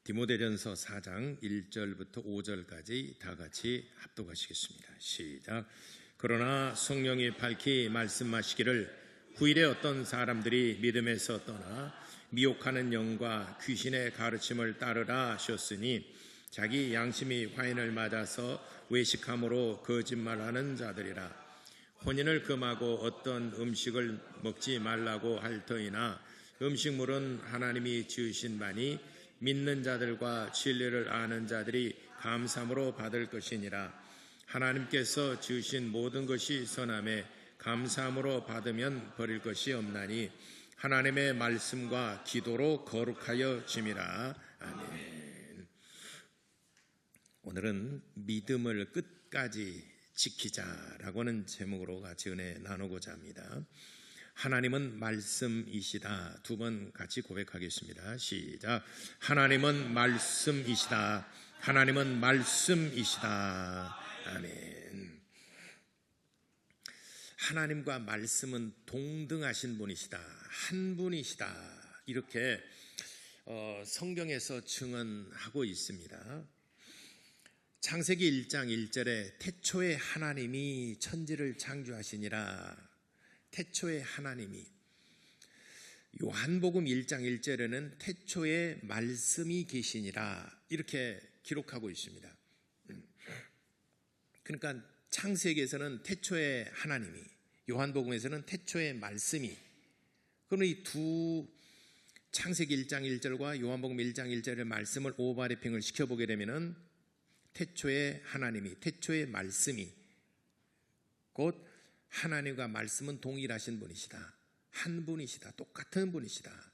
디모데전서 4장 1절부터 5절까지 다 같이 합독하시겠습니다. 시작. 그러나 성령이 밝히 말씀하시기를 후일에 어떤 사람들이 믿음에서 떠나 미혹하는 영과 귀신의 가르침을 따르라 하셨으니 자기 양심이 화인을 맞아서 외식함으로 거짓말하는 자들이라. 혼인을 금하고 어떤 음식을 먹지 말라고 할 터이나 음식물은 하나님이 지으신 바니 믿는 자들과 진리를 아는 자들이 감사함으로 받을 것이니라. 하나님께서 지으신 모든 것이 선함에 감사함으로 받으면 버릴 것이 없나니 하나님의 말씀과 기도로 거룩하여 짐이라. 아멘. 오늘은 믿음을 끝까지 지키자라고는 제목으로 같이 은혜 나누고자 합니다. 하나님은 말씀이시다. 두 번 같이 고백하겠습니다. 시작. 하나님은 말씀이시다. 하나님은 말씀이시다. 아멘. 하나님과 말씀은 동등하신 분이시다. 한 분이시다. 이렇게 성경에서 증언하고 있습니다. 창세기 1장 1절에 태초에 하나님이 천지를 창조하시니라. 태초에 하나님이. 요한복음 1장 1절에는 태초에 말씀이 계시니라 이렇게 기록하고 있습니다. 그러니까 창세기에서는 태초에 하나님이, 요한복음에서는 태초에 말씀이. 그럼 이 두 창세기 1장 1절과 요한복음 1장 1절의 말씀을 오버래핑을 시켜보게 되면은 태초에 하나님이, 태초에 말씀이, 곧 하나님과 말씀은 동일하신 분이시다. 한 분이시다. 똑같은 분이시다.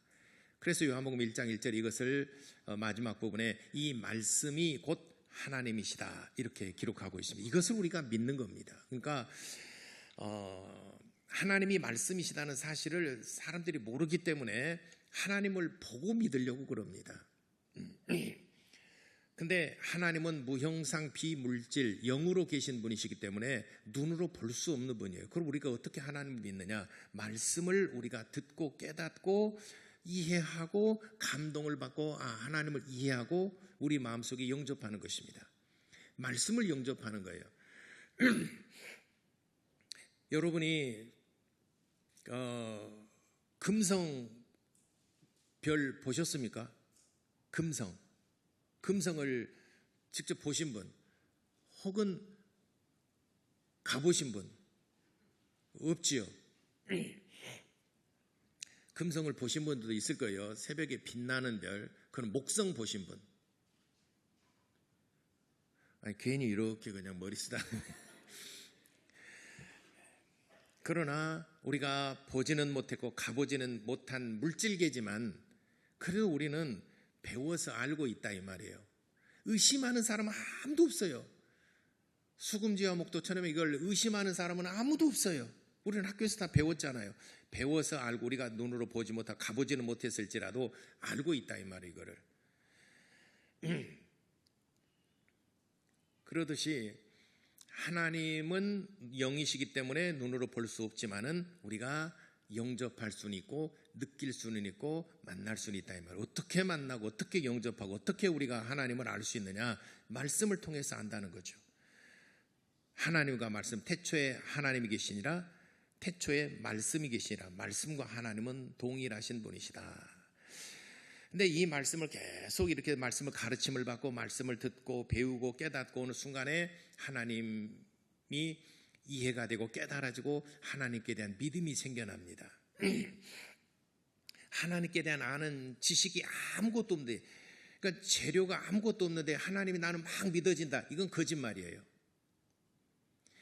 그래서 요한복음 1장 1절 이것을 마지막 부분에 이 말씀이 곧 하나님이시다 이렇게 기록하고 있습니다. 이것을 우리가 믿는 겁니다. 그러니까 하나님이 말씀이시다는 사실을 사람들이 모르기 때문에 하나님을 보고 믿으려고 그럽니다. 근데 하나님은 무형상 비물질 영으로 계신 분이시기 때문에 눈으로 볼 수 없는 분이에요. 그럼 우리가 어떻게 하나님을 믿느냐? 말씀을 우리가 듣고 깨닫고 이해하고 감동을 받고 하나님을 이해하고 우리 마음속에 영접하는 것입니다. 말씀을 영접하는 거예요. 여러분이 금성별 보셨습니까? 금성을 직접 보신 분 혹은 가보신 분 없지요? 금성을 보신 분들도 있을 거예요. 새벽에 빛나는 별, 그건 목성 보신 분. 아니, 괜히 이렇게 그냥 머리 쓰다. 그러나 우리가 보지는 못했고 가보지는 못한 물질계지만 그래도 우리는 배워서 알고 있다 이 말이에요. 의심하는 사람은 아무도 없어요. 수금지와 목도처럼 이걸 의심하는 사람은 아무도 없어요. 우리는 학교에서 다 배웠잖아요. 배워서 알고 우리가 눈으로 보지 못하고 가보지는 못했을지라도 알고 있다 이 말이에요. 이거를. 그러듯이 하나님은 영이시기 때문에 눈으로 볼 수 없지만은 우리가 영접할 수는 있고 느낄 수는 있고 만날 수는 있다 이 말이에요. 어떻게 만나고 어떻게 영접하고 어떻게 우리가 하나님을 알 수 있느냐? 말씀을 통해서 안다는 거죠. 하나님과 말씀, 태초에 하나님이 계시니라, 태초에 말씀이 계시니라. 말씀과 하나님은 동일하신 분이시다. 근데 이 말씀을 계속 이렇게 말씀을 가르침을 받고 말씀을 듣고 배우고 깨닫고 오는 순간에 하나님이 이해가 되고 깨달아지고 하나님께 대한 믿음이 생겨납니다. 하나님께 대한 아는 지식이 아무것도 없는데, 그러니까 재료가 아무것도 없는데 하나님이 나는 막 믿어진다. 이건 거짓말이에요.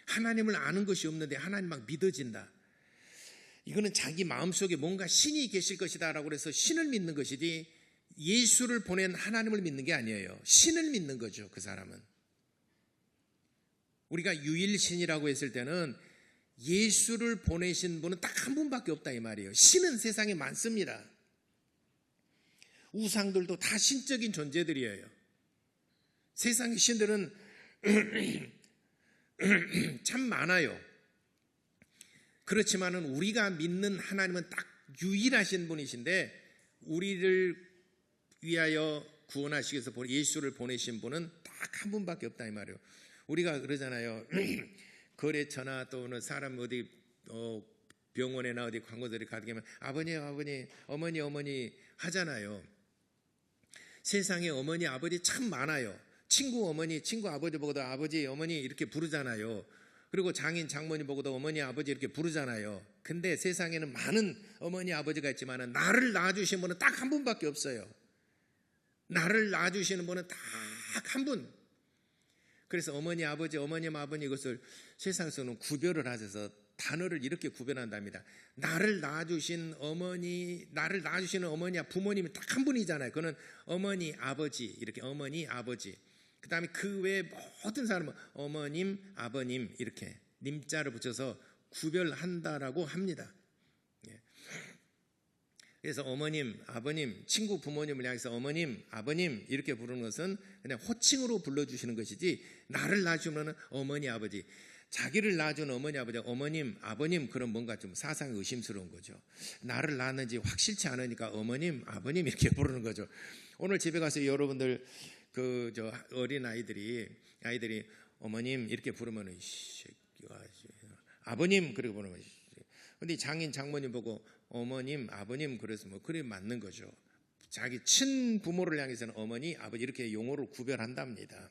하나님을 아는 것이 없는데 하나님 막 믿어진다. 이거는 자기 마음속에 뭔가 신이 계실 것이다 라고 해서 신을 믿는 것이지 예수를 보낸 하나님을 믿는 게 아니에요. 신을 믿는 거죠. 그 사람은. 우리가 유일신이라고 했을 때는 예수를 보내신 분은 딱 한 분밖에 없다 이 말이에요. 신은 세상에 많습니다. 우상들도 다 신적인 존재들이에요. 세상의 신들은 참 많아요. 그렇지만은 우리가 믿는 하나님은 딱 유일하신 분이신데 우리를 위하여 구원하시기 위해서 예수를 보내신 분은 딱 한 분밖에 없다 이 말이에요. 우리가 그러잖아요. 거래처나 또는 사람 어디 병원에나 어디 광고들이 가게 되면 아버님, 아버님, 어머니, 어머니 하잖아요. 세상에 어머니, 아버지 참 많아요. 친구 어머니, 친구 아버지 보고도 아버지, 어머니 이렇게 부르잖아요. 그리고 장인, 장모님 보고도 어머니, 아버지 이렇게 부르잖아요. 근데 세상에는 많은 어머니, 아버지가 있지만 나를 낳아주신 분은 딱 한 분밖에 없어요. 나를 낳아주시는 분은 딱 한 분. 그래서 어머니, 아버지, 어머님, 아버님 이것을 세상에서는 구별을 하셔서 단어를 이렇게 구별한답니다. 나를 낳아주신 어머니, 나를 낳아주시는 어머니와 부모님이 딱 한 분이잖아요. 그는 어머니, 아버지 이렇게 어머니, 아버지. 그 다음에 그 외에 모든 사람은 어머님, 아버님 이렇게 님자를 붙여서 구별한다라고 합니다. 그래서 어머님, 아버님, 친구 부모님을 향해서 어머님, 아버님 이렇게 부르는 것은 그냥 호칭으로 불러주시는 것이지 나를 낳아주면 어머니, 아버지, 자기를 낳아준 어머니, 아버지, 어머님, 아버님 그런 뭔가 좀 사상이 의심스러운 거죠. 나를 낳았는지 확실치 않으니까 어머님, 아버님 이렇게 부르는 거죠. 오늘 집에 가서 여러분들 어린 아이들이 어머님 이렇게 부르면 아버님 그렇게 부르면 근데 장인, 장모님 보고 어머님, 아버님 그래서 그래 맞는 거죠. 자기 친부모를 향해서는 어머니, 아버지 이렇게 용어를 구별한답니다.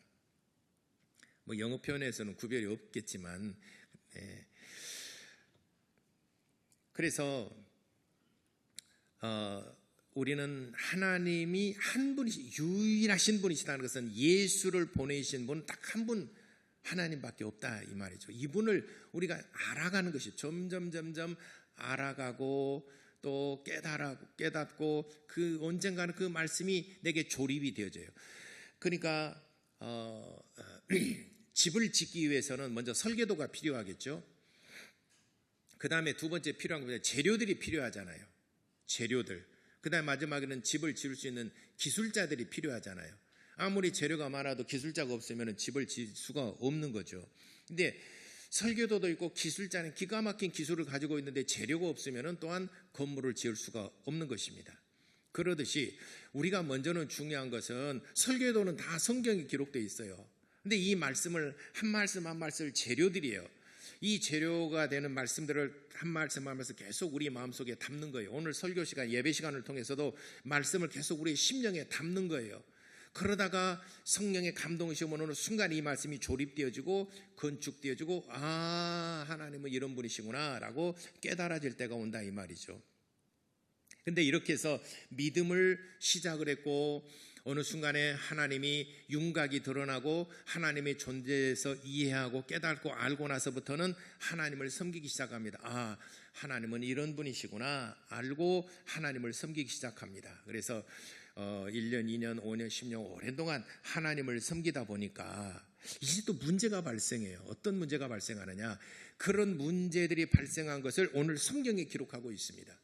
영어 표현에서는 구별이 없겠지만 그래서 우리는 하나님이 한 분이 유일하신 분이시다는 것은 예수를 보내신 분 딱 한 분 하나님밖에 없다 이 말이죠. 이분을 우리가 알아가는 것이 점점 알아가고 또 깨닫고 그 언젠가는 그 말씀이 내게 조립이 되어져요. 그러니까 집을 짓기 위해서는 먼저 설계도가 필요하겠죠. 그 다음에 두 번째 필요한 건 재료들이 필요하잖아요. 재료들. 그 다음에 마지막에는 집을 지을 수 있는 기술자들이 필요하잖아요. 아무리 재료가 많아도 기술자가 없으면 집을 지을 수가 없는 거죠. 근데 설계도도 있고 기술자는 기가 막힌 기술을 가지고 있는데 재료가 없으면 또한 건물을 지을 수가 없는 것입니다. 그러듯이 우리가 먼저는 중요한 것은 설계도는 다 성경에 기록되어 있어요. 근데 이 말씀을 한 말씀 한 말씀 재료들이에요. 이 재료가 되는 말씀들을 한 말씀 한 말씀 계속 우리 마음속에 담는 거예요. 오늘 설교 시간, 예배 시간을 통해서도 말씀을 계속 우리 심령에 담는 거예요. 그러다가 성령의 감동이 오는 순간 이 말씀이 조립되어지고 건축되어지고 하나님은 이런 분이시구나 라고 깨달아질 때가 온다 이 말이죠. 근데 이렇게 해서 믿음을 시작을 했고 어느 순간에 하나님이 윤곽이 드러나고 하나님의 존재에서 이해하고 깨닫고 알고 나서부터는 하나님을 섬기기 시작합니다. 하나님은 이런 분이시구나 알고 하나님을 섬기기 시작합니다. 그래서 1년, 2년, 5년, 10년 오랜 동안 하나님을 섬기다 보니까 이제 또 문제가 발생해요. 어떤 문제가 발생하느냐? 그런 문제들이 발생한 것을 오늘 성경에 기록하고 있습니다.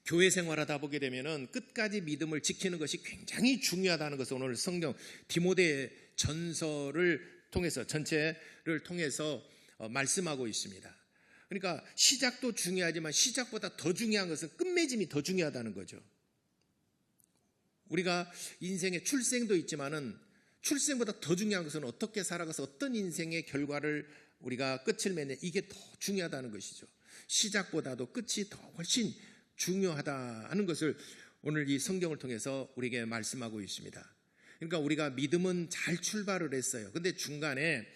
교회 생활하다 보게 되면은 끝까지 믿음을 지키는 것이 굉장히 중요하다는 것을 오늘 성경 디모데 전서를 통해서 전체를 통해서 말씀하고 있습니다. 그러니까 시작도 중요하지만 시작보다 더 중요한 것은 끝맺음이 더 중요하다는 거죠. 우리가 인생의 출생도 있지만은 출생보다 더 중요한 것은 어떻게 살아가서 어떤 인생의 결과를 우리가 끝을 맺는 이게 더 중요하다는 것이죠. 시작보다도 끝이 더 훨씬 중요하다는 것을 오늘 이 성경을 통해서 우리에게 말씀하고 있습니다. 그러니까 우리가 믿음은 잘 출발을 했어요. 근데 중간에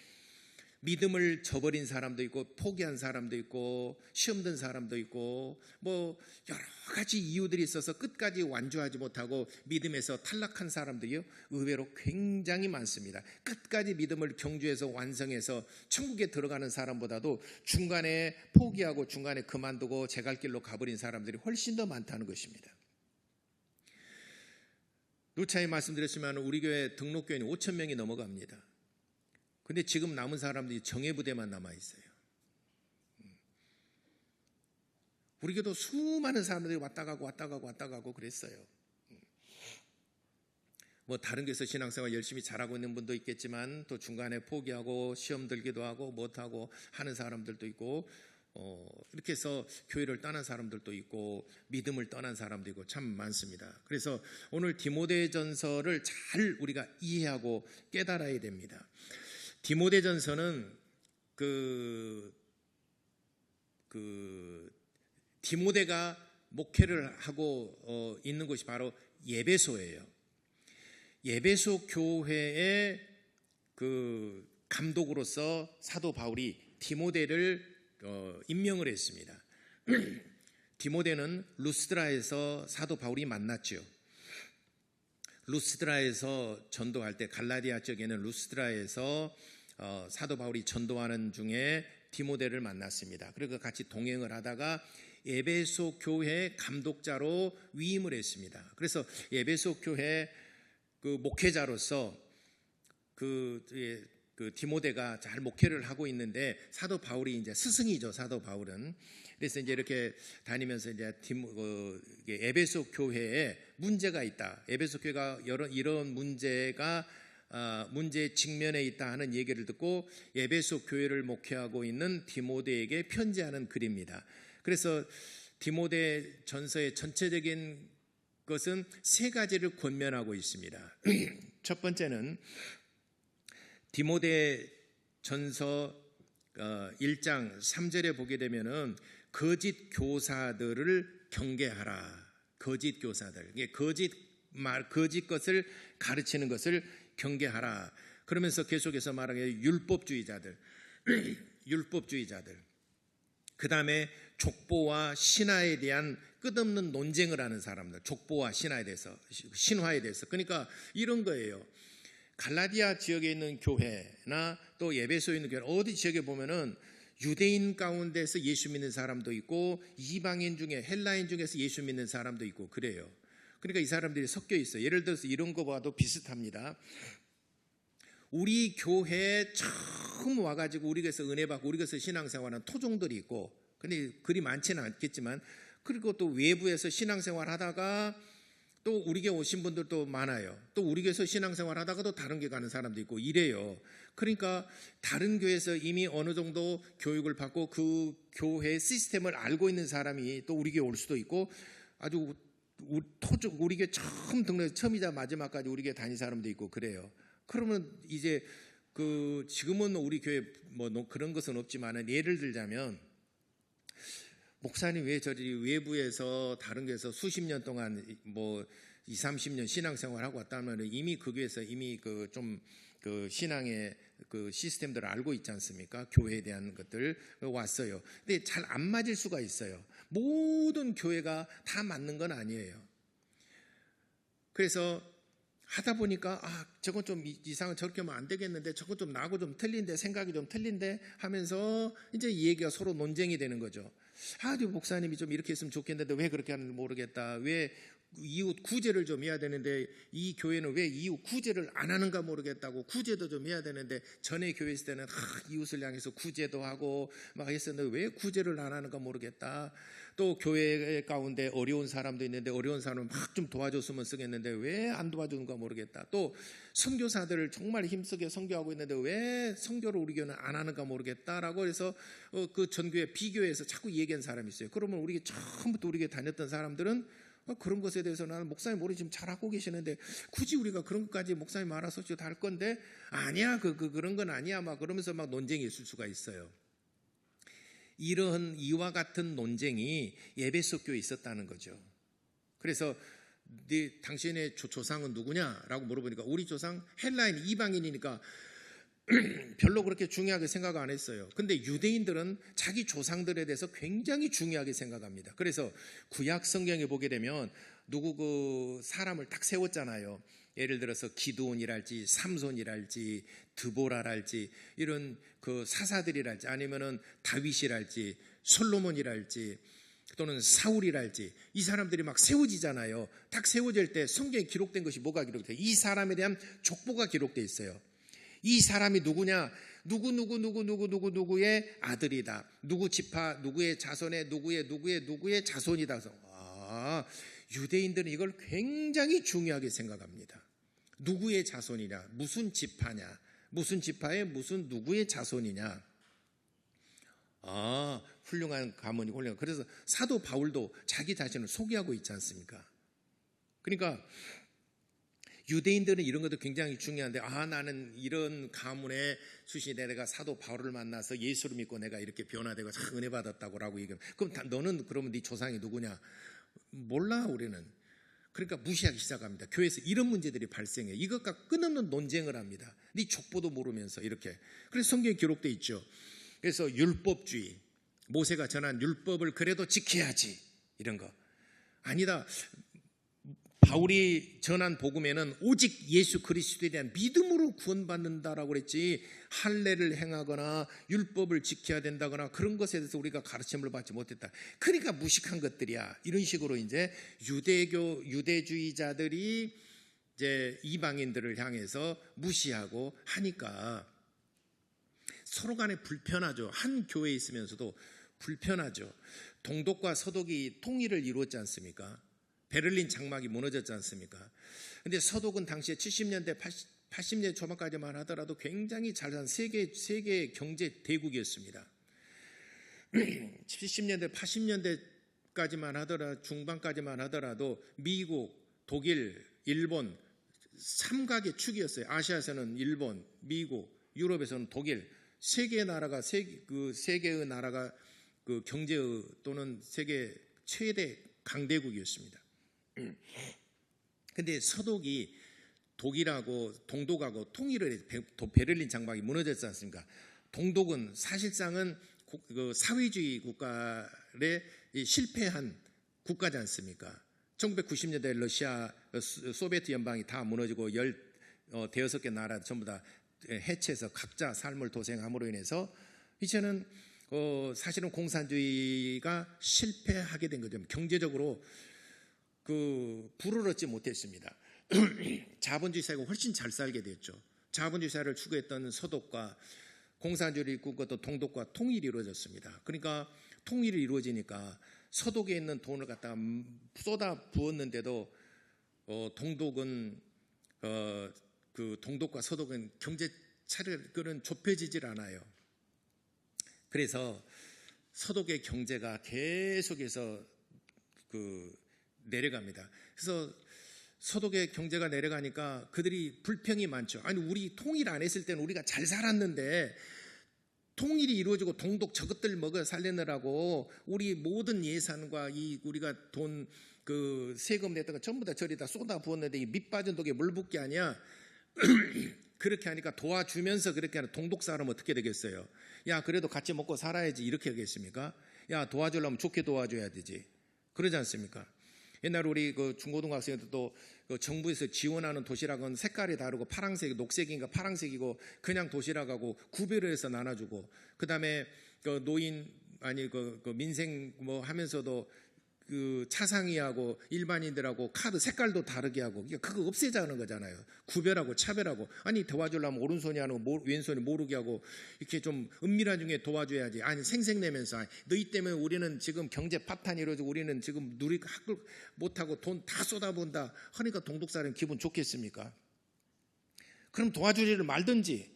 믿음을 저버린 사람도 있고 포기한 사람도 있고 시험 든 사람도 있고 뭐 여러 가지 이유들이 있어서 끝까지 완주하지 못하고 믿음에서 탈락한 사람들이요 의외로 굉장히 많습니다. 끝까지 믿음을 경주해서 완성해서 천국에 들어가는 사람보다도 중간에 포기하고 중간에 그만두고 제 갈 길로 가버린 사람들이 훨씬 더 많다는 것입니다. 누차에 말씀드렸지만 우리 교회 등록교인이 5천 명이 넘어갑니다. 근데 지금 남은 사람들이 정예부대만 남아있어요. 우리 교도 수많은 사람들이 왔다 가고 그랬어요. 뭐 다른 교회에서 신앙생활 열심히 잘하고 있는 분도 있겠지만 또 중간에 포기하고 시험 들기도 하고 못하고 하는 사람들도 있고 이렇게 해서 교회를 떠난 사람들도 있고 믿음을 떠난 사람도 있고 참 많습니다. 그래서 오늘 디모데전서를 잘 우리가 이해하고 깨달아야 됩니다. 디모데전서는 디모데가 목회를 하고 있는 곳이 바로 예배소예요. 예배소 교회의 감독으로서 사도 바울이 디모데를 임명을 했습니다. 디모데는 루스드라에서 사도 바울이 만났죠. 루스드라에서 전도할 때 갈라디아 쪽에는 루스드라에서 사도 바울이 전도하는 중에 디모데를 만났습니다. 그리고 같이 동행을 하다가 에베소 교회 감독자로 위임을 했습니다. 그래서 에베소 교회 목회자로서 디모데가 잘 목회를 하고 있는데 사도 바울이 이제 스승이죠. 사도 바울은. 그래서 이제 이렇게 다니면서 이제 에베소 교회에 문제가 있다. 에베소 교회가 이런 문제에 직면해 있다 하는 얘기를 듣고 에베소 교회를 목회하고 있는 디모데에게 편지하는 글입니다. 그래서 디모데 전서의 전체적인 것은 세 가지를 권면하고 있습니다. 첫 번째는 디모데 전서 1장 3절에 보게 되면은 거짓 교사들을 경계하라. 거짓 교사들. 거짓 것을 가르치는 것을 경계하라. 그러면서 계속해서 말하기에 율법주의자들. 그 다음에 족보와 신화에 대한 끝없는 논쟁을 하는 사람들. 족보와 신화에 대해서. 그러니까 이런 거예요. 갈라디아 지역에 있는 교회나 또 에베소에 있는 교회 어디 지역에 보면은 유대인 가운데서 예수 믿는 사람도 있고 이방인 중에 헬라인 중에서 예수 믿는 사람도 있고 그래요. 그러니까 이 사람들이 섞여 있어요. 예를 들어서 이런 거 봐도 비슷합니다. 우리 교회에 처음 와가지고 우리 교회에서 은혜 받고 우리 교회에서 신앙생활하는 토종들이 있고, 근데 그리 많지는 않겠지만, 그리고 또 외부에서 신앙생활 하다가 또 우리 교회 오신 분들도 많아요. 또 우리 교회에서 신앙생활 하다가도 다른 교회 가는 사람도 있고 이래요. 그러니까 다른 교회에서 이미 어느 정도 교육을 받고 그 교회 시스템을 알고 있는 사람이 또 우리 교회 올 수도 있고, 아주 우리 교회 처음이자 마지막까지 우리 교회 다닌 사람도 있고 그래요. 그러면 이제 지금은 우리 교회 뭐 그런 것은 없지만은 예를 들자면, 목사님 왜 저리 외부에서 다른 교회에서 수십 년 동안 뭐 20, 30년 신앙생활하고 왔다면 이미 그 교회에서 이미 신앙의 시스템들을 알고 있지 않습니까? 교회에 대한 것들 왔어요. 근데 잘 안 맞을 수가 있어요. 모든 교회가 다 맞는 건 아니에요. 그래서 하다 보니까 저건 좀 이상한, 저렇게 하면 안 되겠는데, 저건 좀 나하고 좀 틀린데, 생각이 좀 틀린데 하면서 이제 이 얘기가 서로 논쟁이 되는 거죠. 목사님이 좀 이렇게 했으면 좋겠는데 왜 그렇게 하는지 모르겠다. 왜 이웃 구제를 좀 해야 되는데 이 교회는 왜 이웃 구제를 안 하는가 모르겠다고, 구제도 좀 해야 되는데 전에 교회 있을 때는 이웃을 향해서 구제도 하고 막 했었는데 왜 구제를 안 하는가 모르겠다. 또 교회 가운데 어려운 사람도 있는데 어려운 사람을 막 좀 도와줬으면 쓰겠는데 왜 안 도와주는가 모르겠다. 또 선교사들을 정말 힘쓰게 선교하고 있는데 왜 선교를 우리 교회는 안 하는가 모르겠다라고 해서 그 전교회 비교해서 자꾸 얘기한 사람이 있어요. 그러면 우리 처음부터 우리 교회 다녔던 사람들은 그런 것에 대해서 나는 목사님 머리 지금 잘하고 계시는데 굳이 우리가 그런 것까지 목사님 알아서 다 할 건데 아니야 그런 건 아니야 막 그러면서 막 논쟁이 있을 수가 있어요. 이런 이와 같은 논쟁이 에베소 교회에 있었다는 거죠. 그래서 당신의 조상은 누구냐라고 물어보니까 우리 조상 헬라인 이방인이니까 별로 그렇게 중요하게 생각 안 했어요. 근데 유대인들은 자기 조상들에 대해서 굉장히 중요하게 생각합니다. 그래서 구약 성경에 보게 되면 누구 사람을 딱 세웠잖아요. 예를 들어서 기드온이랄지 삼손이랄지 드보라랄지 이런 사사들이랄지 아니면은 다윗이랄지 솔로몬이랄지 또는 사울이랄지 이 사람들이 막 세워지잖아요. 딱 세워질 때 성경에 기록된 것이 뭐가 기록돼요? 이 사람에 대한 족보가 기록돼 있어요. 이 사람이 누구냐? 누구의 아들이다. 누구 지파, 누구의 자손의 누구의 자손이다. 유대인들은 이걸 굉장히 중요하게 생각합니다. 누구의 자손이냐? 무슨 지파냐? 무슨 지파의 무슨 누구의 자손이냐? 훌륭한 가문이고 훌륭한. 그래서 사도 바울도 자기 자신을 소개하고 있지 않습니까? 그러니까 유대인들은 이런 것도 굉장히 중요한데, 나는 이런 가문의 출신인데 내가 사도 바울을 만나서 예수를 믿고 내가 이렇게 변화되고 은혜 받았다고라고 얘기하면, 그럼 너는 그러면 네 조상이 누구냐? 몰라, 우리는. 그러니까 무시하기 시작합니다. 교회에서 이런 문제들이 발생해요. 이것과 끊임없는 논쟁을 합니다. 네 족보도 모르면서 이렇게. 그래서 성경에 기록되어 있죠. 그래서 율법주의, 모세가 전한 율법을 그래도 지켜야지, 이런 거. 아니다. 바울이 전한 복음에는 오직 예수 그리스도에 대한 믿음으로 구원받는다라고 그랬지, 할례를 행하거나 율법을 지켜야 된다거나 그런 것에 대해서 우리가 가르침을 받지 못했다. 그러니까 무식한 것들이야. 이런 식으로 이제 유대주의자들이 이제 이방인들을 향해서 무시하고 하니까 서로 간에 불편하죠. 한 교회에 있으면서도 불편하죠. 동독과 서독이 통일을 이루었지 않습니까? 베를린 장막이 무너졌지 않습니까? 근데 서독은 당시에 70년대, 80년대 초반까지만 하더라도 굉장히 잘 산 세계 경제 대국이었습니다. 70년대, 80년대까지만 하더라도, 중반까지만 하더라도 미국, 독일, 일본 3각의 축이었어요. 아시아에서는 일본, 미국, 유럽에서는 독일, 세 개의 나라가 그 경제의 또는 세계 최대 강대국이었습니다. 근데 서독이 독일하고 동독하고 통일을 해서 베를린 장막이 무너졌지 않습니까? 동독은 사실상은 사회주의 국가에 실패한 국가지 않습니까? 1990년대 러시아, 소비에트 연방이 다 무너지고 16개 나라 전부 다 해체해서 각자 삶을 도생함으로 인해서 이제는 사실은 공산주의가 실패하게 된 거죠. 경제적으로 부를 얻지 못했습니다. 자본주의 사회가 훨씬 잘 살게 됐죠. 자본주의 사회를 추구했던 서독과 공산주의를 꿈꿨던 동독과 통일이 이루어졌습니다. 그러니까 통일이 이루어지니까 서독에 있는 돈을 갖다가 쏟아 부었는데도 동독은 동독과 서독은 경제 차별은 좁혀지질 않아요. 그래서 서독의 경제가 계속해서 내려갑니다. 그래서 서독의 경제가 내려가니까 그들이 불평이 많죠. 아니, 우리 통일 안 했을 때는 우리가 잘 살았는데 통일이 이루어지고 동독 저것들 먹어 살려느라고 우리 모든 예산과 우리가 돈 세금 냈다가 전부 다 저리다 쏟아 부었는데 이 밑빠진 독에 물 붓기 아니야. 그렇게 하니까 도와주면서 그렇게 하는 동독 사람 어떻게 되겠어요? 야, 그래도 같이 먹고 살아야지, 이렇게 하겠습니까? 야, 도와주려면 좋게 도와줘야 되지. 그러지 않습니까? 옛날 우리 중고등학생들도 정부에서 지원하는 도시락은 색깔이 다르고 파란색, 녹색인가 파란색이고 그냥 도시락하고 구별을 해서 나눠주고, 그 다음에 노인 민생 하면서도 차상위하고 일반인들하고 카드 색깔도 다르게 하고, 그거 없애자는 거잖아요. 구별하고 차별하고. 아니, 도와주려면 오른손이 하고 왼손이 모르게 하고 이렇게 좀 은밀한 중에 도와줘야지. 아니, 생색내면서 너희 때문에 우리는 지금 경제 파탄이 이루어지고 우리는 지금 학교 못하고 돈 다 쏟아본다 하니까 동독 사람 기분 좋겠습니까? 그럼 도와주지를 말든지,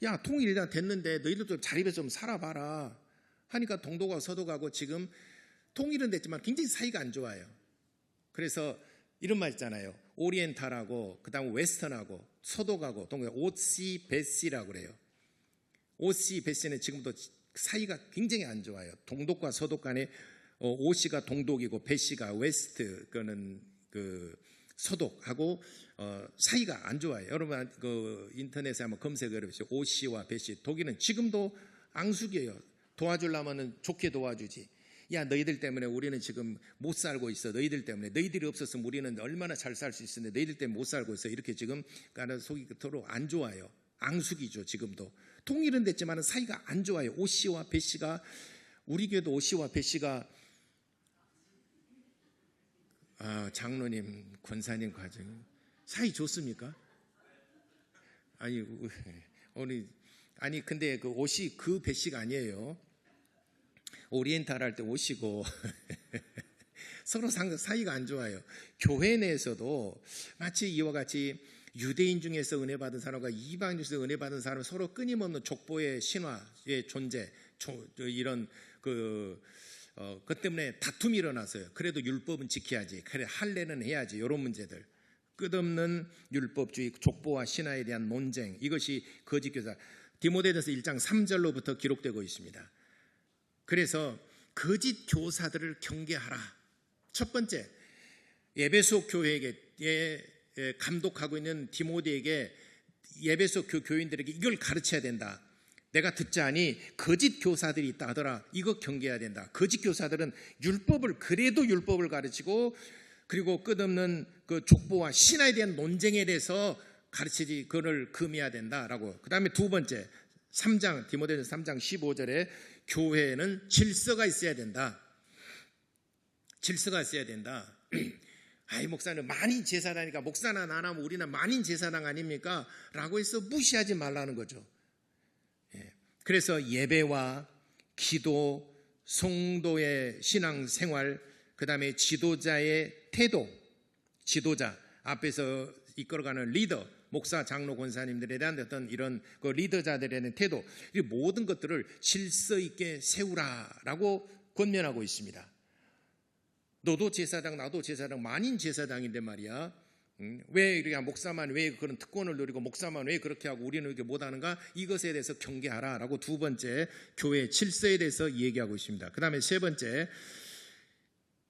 야, 통일이 다 됐는데 너희들도 자립해서 좀 살아봐라 하니까 동독하고 서독하고 지금 통일은 됐지만 굉장히 사이가 안 좋아요. 그래서 이런 말 있잖아요. 오리엔탈하고 그다음 웨스턴하고 서독하고 동독, 오씨 베시라고 그래요. 오씨 베시는 지금도 사이가 굉장히 안 좋아요. 동독과 서독 간에 오씨가 동독이고 베시가 웨스트, 그거는 서독하고 사이가 안 좋아요. 여러분 인터넷에 한번 검색을 해보세요. 오씨와 베시. 독일은 지금도 앙숙이에요. 도와주려면 좋게 도와주지. 야, 너희들 때문에 우리는 지금 못 살고 있어. 너희들 때문에. 너희들이 없었으면 우리는 얼마나 잘 살 수 있었는데 너희들 때문에 못 살고 있어. 이렇게 지금 속이 서로 안 좋아요. 앙숙이죠, 지금도. 통일은 됐지만 사이가 안 좋아요. 오씨와 베시가, 우리 교회도 오씨와 베시가, 장로님, 권사님 과정 사이 좋습니까? 아니 근데 오씨 베시가 아니에요. 오리엔탈 할 때 오시고 서로 사이가 안 좋아요. 교회 내에서도 마치 이와 같이 유대인 중에서 은혜 받은 사람과 이방인 중에서 은혜 받은 사람 서로 끊임없는 족보의 신화의 존재, 이런 그 때문에 다툼이 일어났어요. 그래도 율법은 지켜야지, 그래 할례는 해야지, 이런 문제들, 끝없는 율법주의, 족보와 신화에 대한 논쟁, 이것이 거짓 교사, 디모데전서 1장 3절로부터 기록되고 있습니다. 그래서 거짓 교사들을 경계하라. 첫 번째, 에베소 교회에 감독하고 있는 디모데에게, 에베소 교인들에게 이걸 가르쳐야 된다. 내가 듣지 아니 거짓 교사들이 있다 하더라. 이거 경계해야 된다. 거짓 교사들은 그래도 율법을 가르치고, 그리고 끝없는 그 족보와 신화에 대한 논쟁에 대해서 가르치지, 그걸 금해야 된다라고. 그 다음에 두 번째, 디모데전서 3장 15절에 교회에는 질서가 있어야 된다. 질서가 있어야 된다. 아이, 목사는 만인 제사장이니까 목사나 나나 우리나 만인 제사장 아닙니까? 라고 해서 무시하지 말라는 거죠. 그래서 예배와 기도, 성도의 신앙생활, 그 다음에 지도자의 태도, 지도자 앞에서 이끌어가는 리더, 목사, 장로, 권사님들에 대한 어떤 이런 그 리더자들에 대한 태도, 이 모든 것들을 질서 있게 세우라라고 권면하고 있습니다. 너도 제사장, 나도 제사장, 만인 제사장인데 말이야. 왜 이렇게 목사만 왜 그런 특권을 누리고 목사만 왜 그렇게 하고 우리는 이렇게 못하는가? 이것에 대해서 경계하라라고 두 번째, 교회 질서에 대해서 얘기하고 있습니다. 그 다음에 세 번째,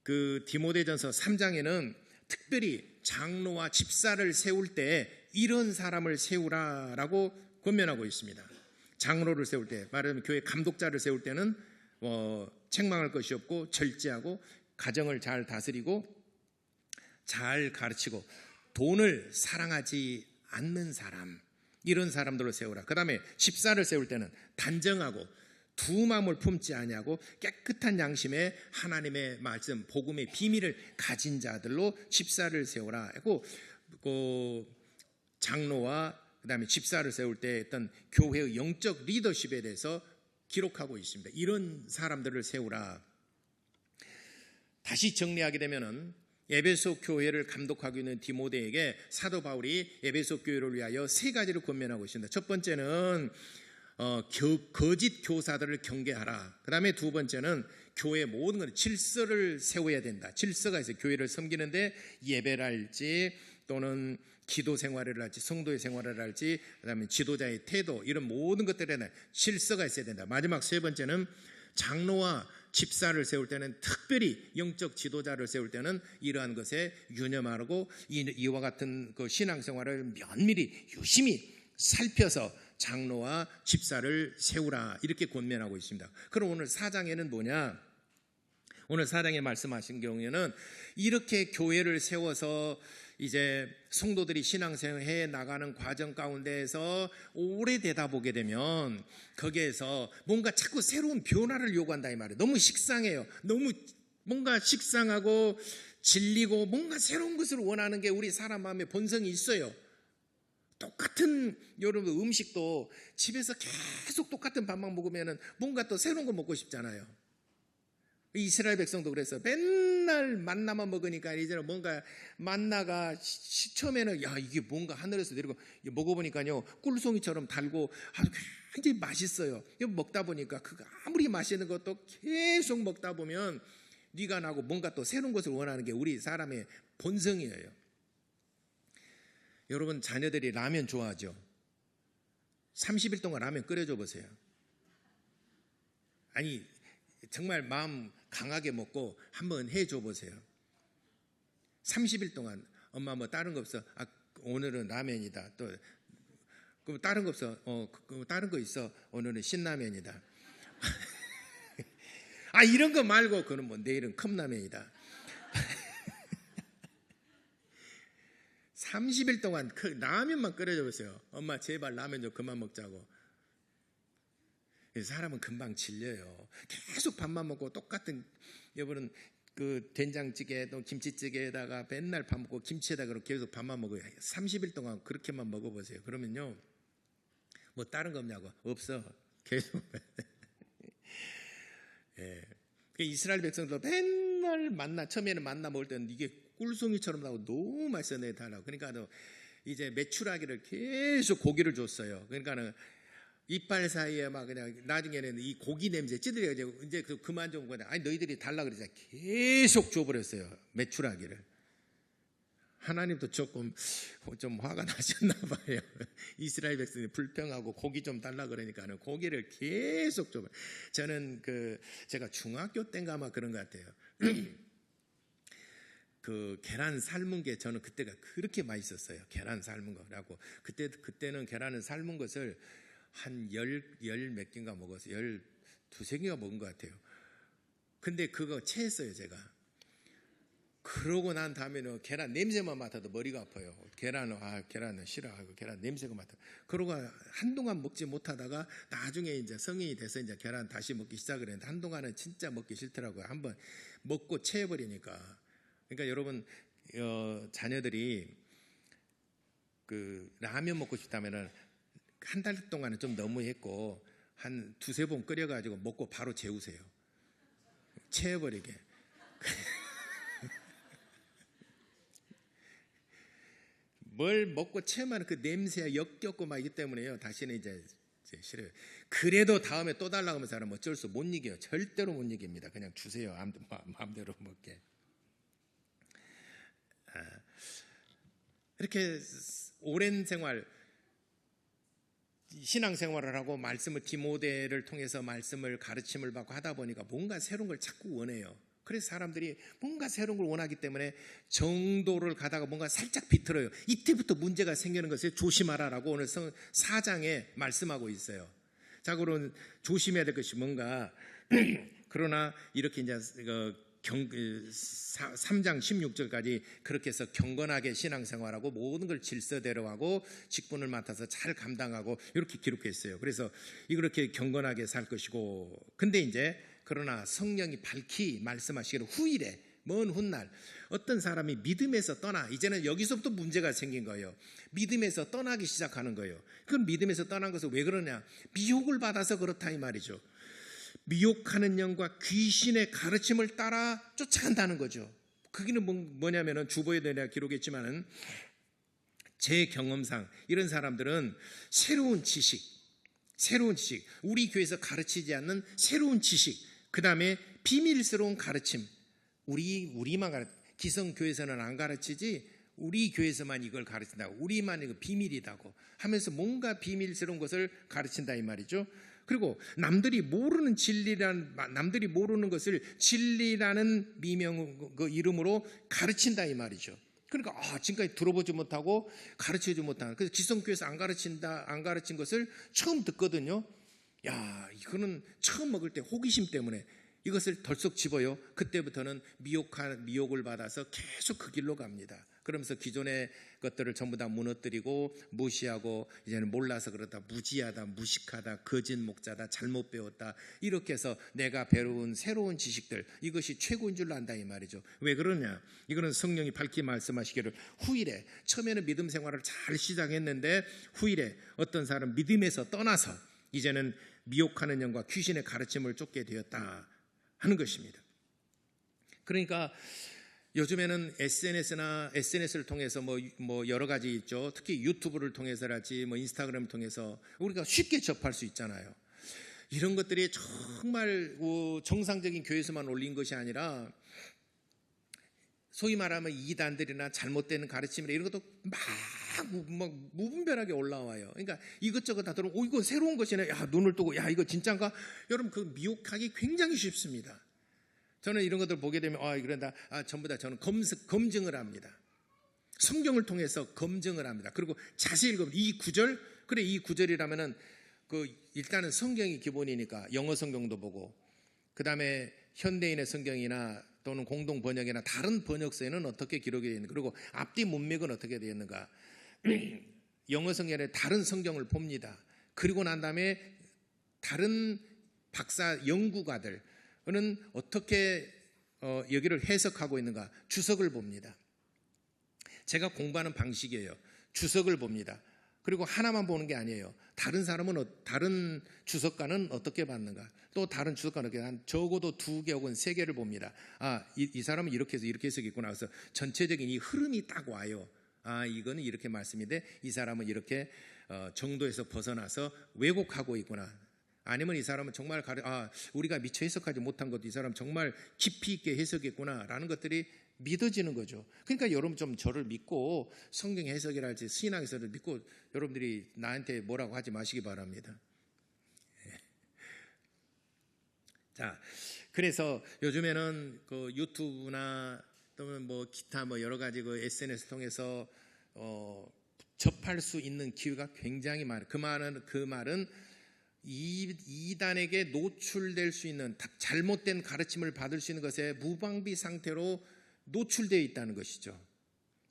그 디모데전서 3장에는 특별히 장로와 집사를 세울 때 이런 사람을 세우라라고 권면하고 있습니다. 장로를 세울 때, 말하자면 교회 감독자를 세울 때는 책망할 것이 없고 절제하고 가정을 잘 다스리고 잘 가르치고 돈을 사랑하지 않는 사람, 이런 사람들을 세우라. 그 다음에 집사를 세울 때는 단정하고 두 마음을 품지 아니하고 깨끗한 양심에 하나님의 말씀, 복음의 비밀을 가진 자들로 집사를 세우라 하고, 그 장로와 그 다음에 집사를 세울 때 어떤 교회의 영적 리더십에 대해서 기록하고 있습니다. 이런 사람들을 세우라. 다시 정리하게 되면은 에베소 교회를 감독하고 있는 디모데에게 사도 바울이 에베소 교회를 위하여 세 가지를 권면하고 있습니다. 첫 번째는 거짓 교사들을 경계하라. 그 다음에 두 번째는 교회 모든 것 질서를 세워야 된다. 질서가 있어요. 교회를 섬기는데 예배를 할지 또는 기도 생활을 할지 성도의 생활을 할지, 그 다음에 지도자의 태도, 이런 모든 것들에 대한 질서가 있어야 된다. 마지막 세 번째는 장로와 집사를 세울 때는, 특별히 영적 지도자를 세울 때는 이러한 것에 유념하고 이와 같은 그 신앙생활을 면밀히 유심히 살펴서 장로와 집사를 세우라, 이렇게 권면하고 있습니다. 그럼 오늘 4장에는 뭐냐? 오늘 4장에 말씀하신 경우에는 이렇게 교회를 세워서 이제 성도들이 신앙생활 해 나가는 과정 가운데에서 오래되다 보게 되면 거기에서 뭔가 자꾸 새로운 변화를 요구한다 이 말이에요. 너무 식상해요. 너무 뭔가 식상하고 질리고 뭔가 새로운 것을 원하는 게 우리 사람 마음에 본성이 있어요. 똑같은 여러분 음식도 집에서 계속 똑같은 밥만 먹으면 뭔가 또 새로운 걸 먹고 싶잖아요. 이스라엘 백성도 그랬어요. 맨날 만나만 먹으니까 이제는 뭔가 만나가 처음에는 야 이게 뭔가 하늘에서 내리고 먹어보니까요 꿀송이처럼 달고 아주 굉장히 맛있어요. 먹다 보니까 그거 아무리 맛있는 것도 계속 먹다 보면 뉘가 나고 뭔가 또 새로운 것을 원하는 게 우리 사람의 본성이에요. 여러분 자녀들이 라면 좋아하죠? 30일 동안 라면 끓여줘 보세요. 아니 정말 마음 강하게 먹고 한번 해줘 보세요. 30일 동안 엄마 뭐 다른 거 없어? 아 오늘은 라면이다. 또 그럼 다른 거 없어? 다른 거 있어? 오늘은 신라면이다. 아 이런 거 말고 그는 뭐 내일은 컵라면이다. 30일 동안 그 라면만 끓여줘 보세요. 엄마 제발 라면 좀 그만 먹자고. 사람은 금방 질려요. 계속 밥만 먹고 똑같은, 여러분은 그 된장찌개 또 김치찌개에다가 맨날 밥 먹고 김치에다가 그렇게 계속 밥만 먹어요. 30일 동안 그렇게만 먹어보세요. 그러면요 뭐 다른 거 없냐고. 없어. 계속. 예. 이스라엘 백성도 맨날 처음에는 만나 먹을 때는 이게 꿀송이처럼 나고 너무 맛있어 내달라고. 그러니까 이제 메추라기를 계속 고기를 줬어요. 그러니까는 이빨 사이에 막 그냥 나중에는 이 고기 냄새 찌들려가지고 이제 그만 좀 거냐. 아니 너희들이 달라 그러자 계속 줘버렸어요. 매출하기를. 하나님도 조금 좀 화가 나셨나 봐요. 이스라엘 백성이 불평하고 고기 좀 달라 그러니까는 고기를 계속 줘. 저는 제가 중학교 때인가 아마 그런 것 같아요. 그 계란 삶은 게 저는 그때가 그렇게 맛있었어요. 계란 삶은 거라고. 그때는 계란을 삶은 것을 한 열 몇 개인가 먹었어요. 12-13개가 먹은 것 같아요. 근데 그거 체했어요, 제가. 그러고 난 다음에는 계란 냄새만 맡아도 머리가 아파요. 계란은 싫어하고 계란 냄새가 맡아. 그러고 한동안 먹지 못하다가 나중에 이제 성인이 돼서 이제 계란 다시 먹기 시작을 했는데 한동안은 진짜 먹기 싫더라고요. 한번 먹고 체해버리니까. 그러니까 여러분 자녀들이 그 라면 먹고 싶다면은 한 달 동안은 좀 너무했고 한 2-3번 끓여가지고 먹고 바로 재우세요. 체해버리게. 뭘 먹고 체하면 그 냄새가 역겹고 막 있기 때문에요. 다시는 이제 싫어요. 그래도 다음에 또 달라고 하면 사람 어쩔 수 못 이겨요. 절대로 못 이깁니다. 그냥 주세요. 마음대로 먹게. 이렇게 오랜 생활, 신앙생활을 하고 말씀을 디모데를 통해서 말씀을 가르침을 받고 하다 보니까 뭔가 새로운 걸 자꾸 원해요. 그래서 사람들이 뭔가 새로운 걸 원하기 때문에 정도를 가다가 뭔가 살짝 비틀어요. 이때부터 문제가 생기는 것을 조심하라라고 오늘 4장에 말씀하고 있어요. 자, 그럼 조심해야 될 것이 뭔가 그러나 이렇게 이제 3장 16절까지 그렇게 해서 경건하게 신앙생활하고 모든 걸 질서대로 하고 직분을 맡아서 잘 감당하고 이렇게 기록했어요. 그래서 이렇게 경건하게 살 것이고, 근데 이제 그러나 성령이 밝히 말씀하시기를 후일에 먼 훗날 어떤 사람이 믿음에서 떠나, 이제는 여기서부터 문제가 생긴 거예요. 믿음에서 떠나기 시작하는 거예요. 그 믿음에서 떠난 것은 왜 그러냐? 미혹을 받아서 그렇다 이 말이죠. 미혹하는 영과 귀신의 가르침을 따라 쫓아간다는 거죠. 그게는 뭐냐면은 주보에도 내가 기록했지만은 제 경험상 이런 사람들은 새로운 지식, 우리 교회에서 가르치지 않는 새로운 지식, 그 다음에 비밀스러운 가르침, 우리만 기성교회에서는 안 가르치지 우리 교회에서만 이걸 가르친다고, 우리만 이거 비밀이다고 하면서 뭔가 비밀스러운 것을 가르친다 이 말이죠. 그리고 남들이 모르는 것을 진리라는 미명 그 이름으로 가르친다 이 말이죠. 그러니까 지금까지 들어보지 못하고 가르치지 못하는, 그래서 기성교회에서 안 가르친 것을 처음 듣거든요. 야, 이거는 처음 먹을 때 호기심 때문에 이것을 덜썩 집어요. 그때부터는 미혹을 받아서 계속 그 길로 갑니다. 그러면서 기존의 것들을 전부 다 무너뜨리고 무시하고 이제는 몰라서 그렇다, 무지하다, 무식하다, 거짓 목자다, 잘못 배웠다, 이렇게 해서 내가 배운 새로운 지식들, 이것이 최고인 줄로 안다 이 말이죠. 왜 그러냐? 이거는 성령이 밝히 말씀하시기를 후일에, 처음에는 믿음 생활을 잘 시작했는데 후일에 어떤 사람 믿음에서 떠나서 이제는 미혹하는 영과 귀신의 가르침을 쫓게 되었다 하는 것입니다. 그러니까 요즘에는 SNS를 통해서 뭐 여러 가지 있죠. 특히 유튜브를 통해서랄지 뭐 인스타그램을 통해서 우리가 쉽게 접할 수 있잖아요. 이런 것들이 정말 정상적인 교회에서만 올린 것이 아니라 소위 말하면 이단들이나 잘못된 가르침이나 이런 것도 막 무분별하게 올라와요. 그러니까 이것저것 다 들으면 이거 새로운 것이네. 야, 눈을 뜨고 야, 이거 진짜인가? 여러분, 그 미혹하기 굉장히 쉽습니다. 저는 이런 것들 보게 되면 그런다. 전부 다 저는 검증을 합니다. 성경을 통해서 검증을 합니다. 그리고 자세히 읽으면 이 구절이라면은 일단은 성경이 기본이니까 영어 성경도 보고, 그 다음에 현대인의 성경이나 또는 공동 번역이나 다른 번역서에는 어떻게 기록이 되어 있는가, 그리고 앞뒤 문맥은 어떻게 되어 있는가, 영어 성경의 다른 성경을 봅니다. 그리고 난 다음에 다른 박사 연구가들은 어떻게 여기를 해석하고 있는가, 주석을 봅니다. 제가 공부하는 방식이에요. 주석을 봅니다. 그리고 하나만 보는 게 아니에요. 다른 다른 주석가는 어떻게 봤는가, 또 다른 주석가는 한 적어도 2개 혹은 3개를 봅니다. 이 사람은 이렇게 해서 이렇게 해석했구나. 그래서 전체적인 이 흐름이 딱 와요. 이거는 이렇게 말씀인데 이 사람은 이렇게 정도에서 벗어나서 왜곡하고 있구나. 아니면 이 사람은 정말 우리가 미처 해석하지 못한 것도 이 사람 정말 깊이 있게 해석했구나라는 것들이 믿어지는 거죠. 그러니까 여러분 좀 저를 믿고 성경 해석이랄지 신앙에서를 믿고 여러분들이 나한테 뭐라고 하지 마시기 바랍니다. 자, 그래서 요즘에는 그 유튜브나 또는 뭐 기타 뭐 여러 가지 그 SNS 통해서 접할 수 있는 기회가 굉장히 많아요. 그 말은 이단에게 노출될 수 있는 잘못된 가르침을 받을 수 있는 것에 무방비 상태로 노출되어 있다는 것이죠.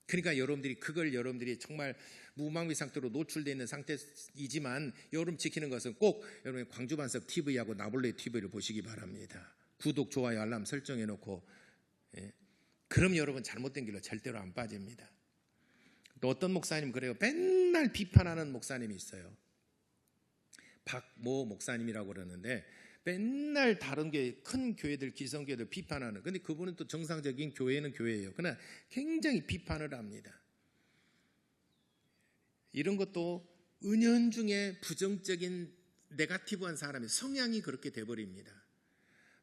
그러니까 여러분들이 정말 무방비 상태로 노출되어 있는 상태이지만 여러분 지키는 것은 꼭 여러분의 광주반석 TV하고 나볼레 TV를 보시기 바랍니다. 구독, 좋아요, 알람 설정해 놓고 그럼 여러분 잘못된 길로 절대로 안 빠집니다. 또 어떤 목사님 그래요. 맨날 비판하는 목사님이 있어요. 박모 목사님이라고 그러는데 맨날 다른 큰 교회들, 기성교회들 비판하는. 근데 그분은 또 정상적인 교회는 교회예요. 그러나 굉장히 비판을 합니다. 이런 것도 은연중에 부정적인 네거티브한 사람의 성향이 그렇게 돼버립니다.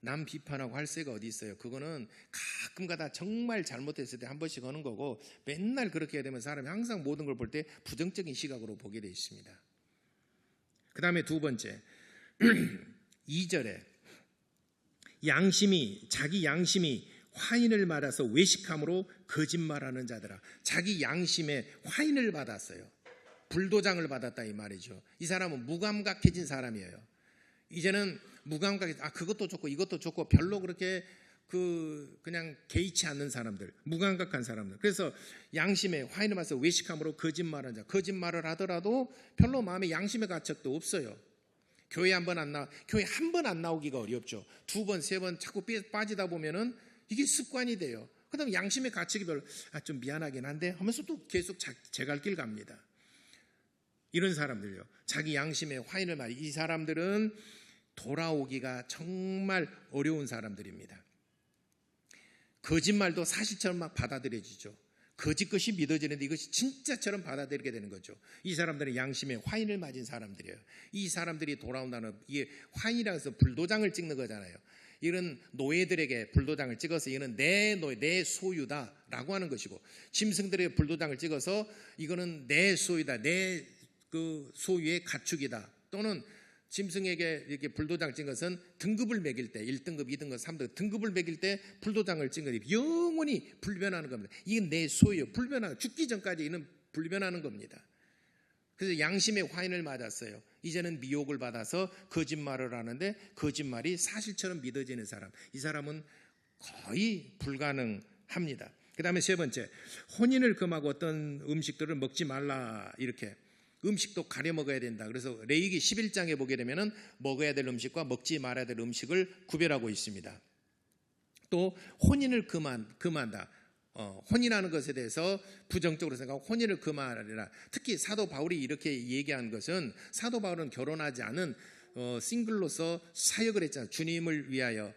남 비판하고 할 새가 어디 있어요. 그거는 가끔가다 정말 잘못했을 때 한 번씩 하는 거고 맨날 그렇게 되면 사람이 항상 모든 걸 볼 때 부정적인 시각으로 보게 돼 있습니다. 그 다음에 두 번째 2절에 자기 양심이 화인을 받아서 외식함으로 거짓말하는 자들아. 자기 양심에 화인을 받았어요. 불도장을 받았다 이 말이죠. 이 사람은 무감각해진 사람이에요. 이제는 그것도 좋고 이것도 좋고 별로 그렇게 그냥 개의치 않는 사람들, 무감각한 사람들. 그래서 양심에 화인을 받아서 외식함으로 거짓말하는 자. 거짓말을 하더라도 별로 마음에 양심의 가책도 없어요. 교회 한 번 안 나오기가 어렵죠. 두 번, 세 번 자꾸 빠지다 보면은 이게 습관이 돼요. 그다음에 양심의 가책이 별로 좀 미안하긴 한데 하면서 또 계속 제 갈 길 갑니다. 이런 사람들요. 자기 양심에 화인을 말해. 이 사람들은 돌아오기가 정말 어려운 사람들입니다. 거짓말도 사실처럼 막 받아들여지죠. 거짓 것이 믿어지는데 이것이 진짜처럼 받아들이게 되는 거죠. 이 사람들은 양심에 화인을 맞은 사람들이에요. 이 사람들이 돌아온다는 이게 화인이라고 해서 불도장을 찍는 거잖아요. 이런 노예들에게 불도장을 찍어서 이거는 내 소유다라고 하는 것이고, 짐승들에게 불도장을 찍어서 이거는 내 소유다, 내 그 소유의 가축이다. 또는 짐승에게 이렇게 불도장을 찍은 것은 등급을 매길 때 1등급, 2등급, 3등급 등급을 매길 때 불도장을 찍은 것이 영원히 불변하는 겁니다. 이건 내 소유, 불변하는, 죽기 전까지 이는 불변하는 겁니다. 그래서 양심의 화인을 맞았어요. 이제는 미혹을 받아서 거짓말을 하는데 거짓말이 사실처럼 믿어지는 사람, 이 사람은 거의 불가능합니다. 그 다음에 세 번째, 혼인을 금하고 어떤 음식들을 먹지 말라. 이렇게 음식도 가려 먹어야 된다. 그래서 레위기 11장에 보게 되면은 먹어야 될 음식과 먹지 말아야 될 음식을 구별하고 있습니다. 또 혼인을 금한다. 혼인하는 것에 대해서 부정적으로 생각하고 혼인을 금하라. 특히 사도 바울이 이렇게 얘기한 것은, 사도 바울은 결혼하지 않은 싱글로서 사역을 했잖아요. 주님을 위하여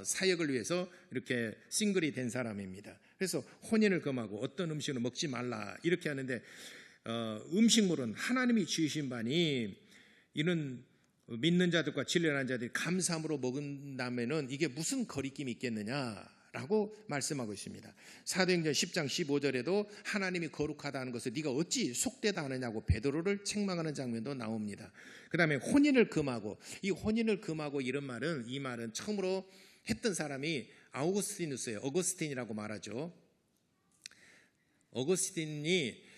사역을 위해서 이렇게 싱글이 된 사람입니다. 그래서 혼인을 금하고 어떤 음식을 먹지 말라 이렇게 하는데, 음식물은 하나님이 주신 바니 이는 믿는 자들과 진리하는 자들이 감사함으로 먹은다면은 이게 무슨 거리낌이 있겠느냐라고 말씀하고 있습니다. 사도행전 10장 15절에도 하나님이 거룩하다는 것을 네가 어찌 속되다 하느냐고 베드로를 책망하는 장면도 나옵니다. 그 다음에 혼인을 금하고, 이 혼인을 금하고 이 말은 처음으로 했던 사람이 아우구스티누스예요. 어거스틴이라고 말하죠. 어거스틴이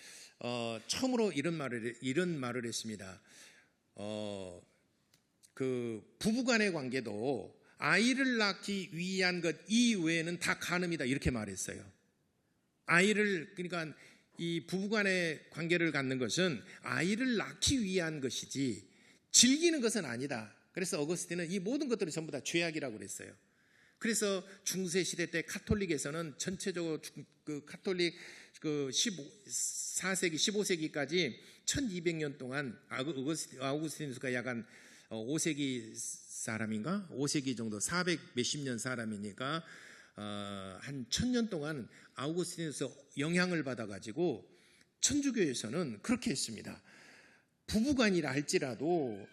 처음으로 이런 말을 했습니다. 그 부부간의 관계도 아이를 낳기 위한 것 이외에는 다 간음이다 이렇게 말했어요. 그러니까 이 부부간의 관계를 갖는 것은 아이를 낳기 위한 것이지 즐기는 것은 아니다. 그래서 어거스틴은 이 모든 것들이 전부 다 죄악이라고 그랬어요. 그래서 중세 시대 때 카톨릭에서는 전체적으로 그 카톨릭 14세기, 15세기까지 1200년 동안 아우구스티누스가 약 한 5세기 사람인가? 5세기 정도, 400 몇십 년 사람이니까 한 1000년 동안 아우구스티누스 영향을 받아가지고 천주교에서는 그렇게 했습니다. 부부간이라 할지라도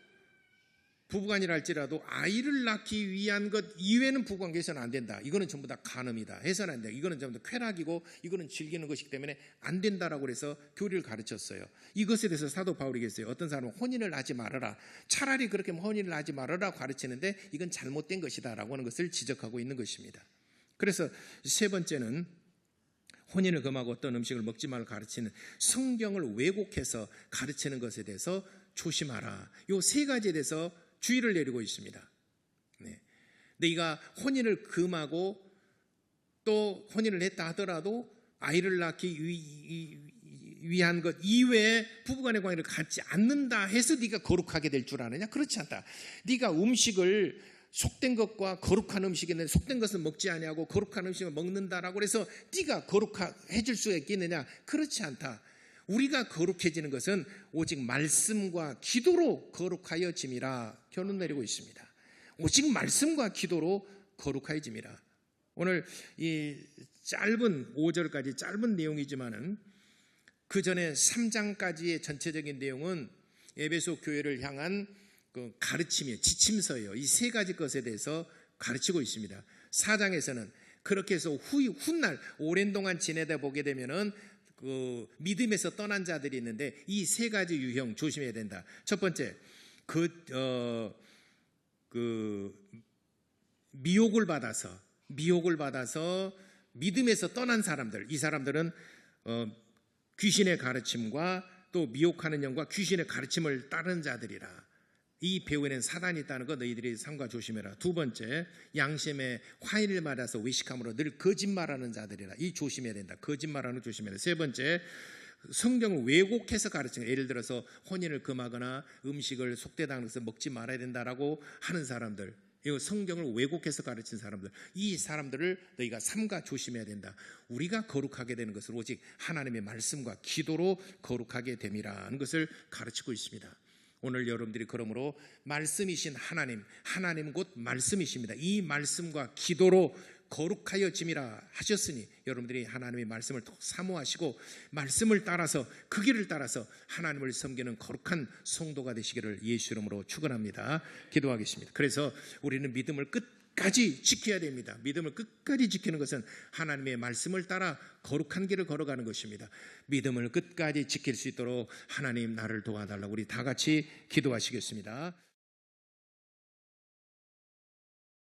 아이를 낳기 위한 것 이외에는 부부관계에서는 안 된다. 이거는 전부 다 간음이다. 해서는 안 된다. 이거는 전부 다 쾌락이고 이거는 즐기는 것이기 때문에 안 된다라고 해서 교리를 가르쳤어요. 이것에 대해서 사도 바울이 얘기했어요. 어떤 사람은 혼인을 하지 말아라. 차라리 그렇게 혼인을 하지 말아라 가르치는데 이건 잘못된 것이다라고 하는 것을 지적하고 있는 것입니다. 그래서 세 번째는 혼인을 금하고 어떤 음식을 먹지 말고 가르치는 성경을 왜곡해서 가르치는 것에 대해서 조심하라. 이 세 가지에 대해서 주의를 내리고 있습니다. 네. 너희가 혼인을 금하고 또 혼인을 했다 하더라도 아이를 낳기 위한 것 이외에 부부간의 관계를 갖지 않는다 해서 네가 거룩하게 될 줄 아느냐? 그렇지 않다. 네가 음식을 속된 것과 거룩한 음식이 있는데 속된 것은 먹지 아니하고 거룩한 음식을 먹는다라고 해서 네가 거룩해질 수 있겠느냐? 그렇지 않다. 우리가 거룩해지는 것은 오직 말씀과 기도로 거룩하여짐이라 결론 내리고 있습니다. 오직 말씀과 기도로 거룩하여짐이라. 오늘 이 짧은 5절까지 짧은 내용이지만은 그 전에 3장까지의 전체적인 내용은 에베소 교회를 향한 그 가르침이에요. 지침서예요. 이 세 가지 것에 대해서 가르치고 있습니다. 4장에서는 그렇게 해서 훗날 오랜 동안 지내다 보게 되면은 그 믿음에서 떠난 자들이 있는데 이 세 가지 유형 조심해야 된다. 첫 번째, 미혹을 받아서 믿음에서 떠난 사람들, 이 사람들은 귀신의 가르침과 또 미혹하는 영과 귀신의 가르침을 따르는 자들이라. 이 배후에는 사단이 있다는 거 너희들이 삼가 조심해라. 두 번째, 양심의 화인을 맞아서 외식함으로 늘 거짓말하는 자들이라. 이 조심해야 된다. 거짓말하는 거 조심해라. 세 번째, 성경을 왜곡해서 가르치는, 예를 들어서 혼인을 금하거나 음식을 속되다는 것을 먹지 말아야 된다라고 하는 사람들, 이 성경을 왜곡해서 가르친 사람들, 이 사람들을 너희가 삼가 조심해야 된다. 우리가 거룩하게 되는 것을 오직 하나님의 말씀과 기도로 거룩하게 됨이라는 것을 가르치고 있습니다. 오늘 여러분들이 그러므로 말씀이신 하나님 곧 말씀이십니다. 이 말씀과 기도로 거룩하여짐이라 하셨으니 여러분들이 하나님의 말씀을 더 사모하시고 말씀을 따라서 그 길을 따라서 하나님을 섬기는 거룩한 성도가 되시기를 예수 이름으로 축원합니다. 기도하겠습니다. 그래서 우리는 믿음을 끝까지 지켜야 됩니다. 믿음을 끝까지 지키는 것은 하나님의 말씀을 따라 거룩한 길을 걸어가는 것입니다. 믿음을 끝까지 지킬 수 있도록 하나님 나를 도와달라고 우리 다 같이 기도하시겠습니다.